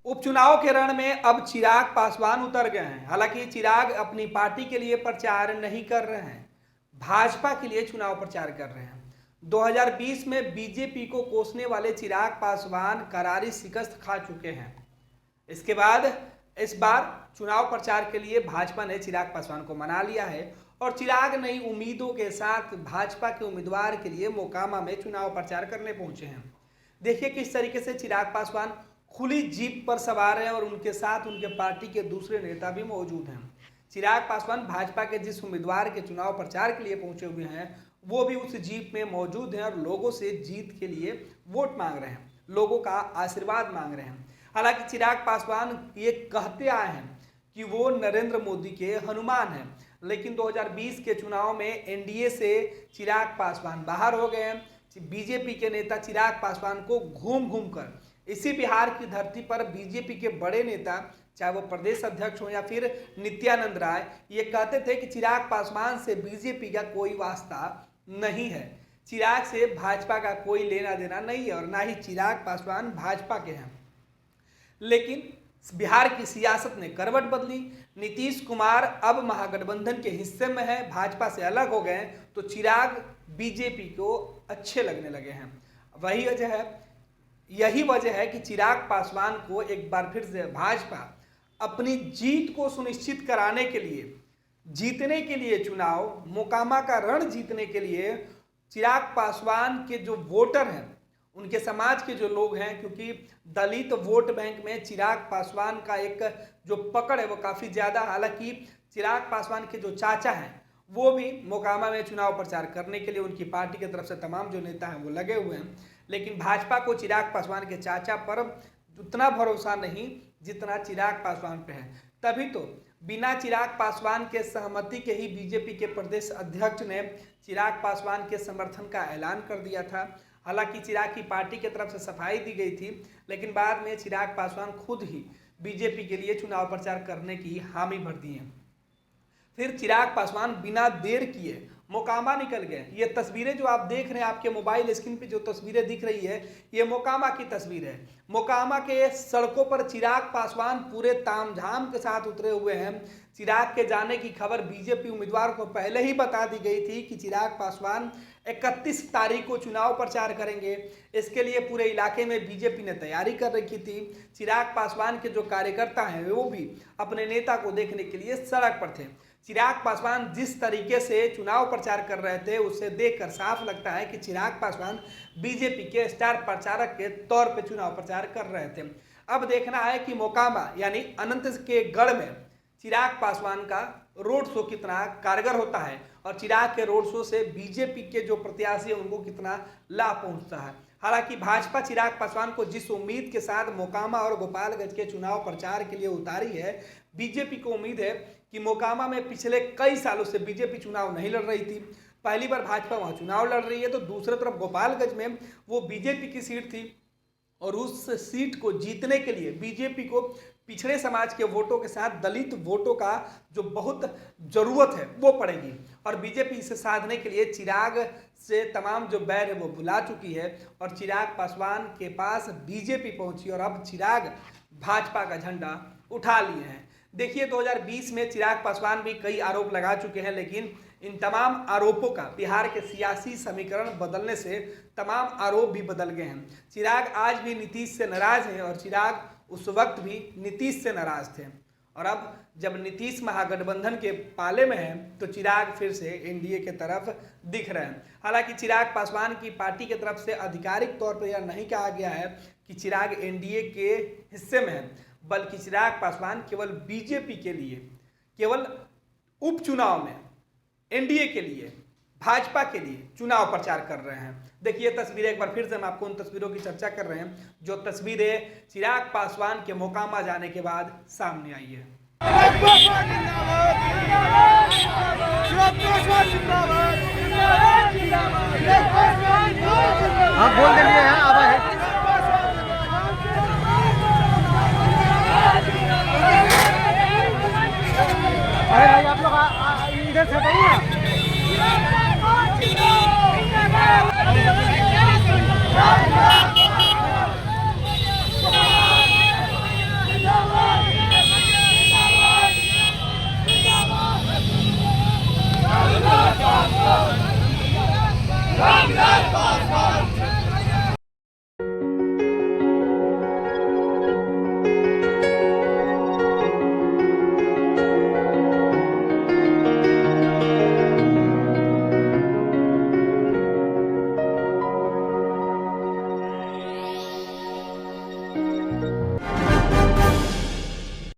उपचुनाव के रण में अब चिराग पासवान उतर गए हैं। हालांकि चिराग अपनी पार्टी के लिए प्रचार नहीं कर रहे हैं, भाजपा के लिए चुनाव प्रचार कर रहे हैं। 2020 में बीजेपी को कोसने वाले चिराग पासवान करारी शिकस्त खा चुके हैं। इसके बाद इस बार चुनाव प्रचार के लिए भाजपा ने चिराग पासवान को मना लिया है और चिराग नई उम्मीदों के साथ भाजपा के उम्मीदवार के लिए मोकामा में चुनाव प्रचार करने पहुंचे हैं। देखिए किस तरीके से चिराग पासवान खुली जीप पर सवार हैं और उनके साथ उनके पार्टी के दूसरे नेता भी मौजूद हैं। चिराग पासवान भाजपा के जिस उम्मीदवार के चुनाव प्रचार के लिए पहुंचे हुए हैं वो भी उस जीप में मौजूद हैं और लोगों से जीत के लिए वोट मांग रहे हैं, लोगों का आशीर्वाद मांग रहे हैं। हालांकि चिराग पासवान ये कहते आए हैं कि वो नरेंद्र मोदी के हनुमान हैं, लेकिन 2020 के चुनाव में एनडीए से चिराग पासवान बाहर हो गए हैं। बीजेपी के नेता चिराग पासवान को घूम घूम कर इसी बिहार की धरती पर बीजेपी के बड़े नेता, चाहे वो प्रदेश अध्यक्ष हो या फिर नित्यानंद राय, ये कहते थे कि चिराग पासवान से बीजेपी का कोई वास्ता नहीं है, चिराग से भाजपा का कोई लेना देना नहीं है और ना ही चिराग पासवान भाजपा के हैं। लेकिन बिहार की सियासत ने करवट बदली। नीतीश कुमार अब महागठबंधन के हिस्से में है, भाजपा से अलग हो गए, तो चिराग बीजेपी को अच्छे लगने लगे हैं। यही वजह है कि चिराग पासवान को एक बार फिर से भाजपा अपनी जीत को सुनिश्चित कराने के लिए, जीतने के लिए चुनाव मोकामा का रण जीतने के लिए चिराग पासवान के जो वोटर हैं, उनके समाज के जो लोग हैं, क्योंकि दलित वोट बैंक में चिराग पासवान का एक जो पकड़ है वो काफ़ी ज़्यादा। हालांकि चिराग पासवान के जो चाचा हैं वो भी मोकामा में चुनाव प्रचार करने के लिए उनकी पार्टी की तरफ से तमाम जो नेता हैं वो लगे हुए हैं, लेकिन भाजपा को चिराग पासवान के चाचा पर उतना भरोसा नहीं जितना चिराग पासवान पे है। तभी तो बिना चिराग पासवान के सहमति के ही बीजेपी के प्रदेश अध्यक्ष ने चिराग पासवान के समर्थन का ऐलान कर दिया था। हालांकि चिराग की पार्टी की तरफ से सफाई दी गई थी, लेकिन बाद में चिराग पासवान खुद ही बीजेपी के लिए चुनाव प्रचार करने की हामी भर दी है। फिर चिराग पासवान बिना देर किए मोकामा निकल गए। ये तस्वीरें जो आप देख रहे हैं, आपके मोबाइल स्क्रीन पे जो तस्वीरें दिख रही है, ये मोकामा की तस्वीर है। मोकामा के सड़कों पर चिराग पासवान पूरे तामझाम के साथ उतरे हुए हैं। चिराग के जाने की खबर बीजेपी उम्मीदवार को पहले ही बता दी गई थी कि चिराग पासवान 31 तारीख को चुनाव प्रचार करेंगे। इसके लिए पूरे इलाके में बीजेपी ने तैयारी कर रखी थी। चिराग पासवान के जो कार्यकर्ता हैं वो भी अपने नेता को देखने के लिए सड़क पर थे। चिराग पासवान जिस तरीके से चुनाव प्रचार कर रहे थे उसे देखकर साफ लगता है कि चिराग पासवान बीजेपी के स्टार प्रचारक के तौर पे चुनाव प्रचार कर रहे थे। अब देखना है कि मोकामा यानी अनंत के गढ़ में चिराग पासवान का रोड शो कितना कारगर होता है और चिराग के रोड शो से बीजेपी के जो प्रत्याशी हैं उनको कितना लाभ पहुंचता है। हालांकि भाजपा चिराग पासवान को जिस उम्मीद के साथ मोकामा और गोपालगंज के चुनाव प्रचार के लिए उतारी है, बीजेपी को उम्मीद है कि मोकामा में पिछले कई सालों से बीजेपी चुनाव नहीं लड़ रही थी, पहली बार भाजपा वहाँ चुनाव लड़ रही है। तो दूसरी तरफ गोपालगंज में वो बीजेपी की सीट थी और उस सीट को जीतने के लिए बीजेपी को पिछड़े समाज के वोटों के साथ दलित वोटों का जो बहुत ज़रूरत है वो पड़ेगी और बीजेपी इसे साधने के लिए चिराग से तमाम जो बैर है वो बुला चुकी है और चिराग पासवान के पास बीजेपी पहुंची और अब चिराग भाजपा का झंडा उठा लिए हैं। देखिए 2020 में चिराग पासवान भी कई आरोप लगा चुके हैं, लेकिन इन तमाम आरोपों का बिहार के सियासी समीकरण बदलने से तमाम आरोप भी बदल गए हैं। चिराग आज भी नीतीश से नाराज हैं और चिराग उस वक्त भी नीतीश से नाराज थे और अब जब नीतीश महागठबंधन के पाले में है तो चिराग फिर से एनडीए के तरफ दिख रहे हैं। हालांकि चिराग पासवान की पार्टी की तरफ से आधिकारिक तौर पर यह नहीं कहा गया है कि चिराग एनडीए के हिस्से में है, बल्कि चिराग पासवान केवल बीजेपी के लिए, केवल उपचुनाव में एनडीए के लिए, भाजपा के लिए चुनाव प्रचार कर रहे हैं। देखिए तस्वीरें एक बार फिर से हम आपको उन तस्वीरों की चर्चा कर रहे हैं जो तस्वीरें चिराग पासवान के मोकामा जाने के बाद सामने आई है। आप बोल दिए हैं।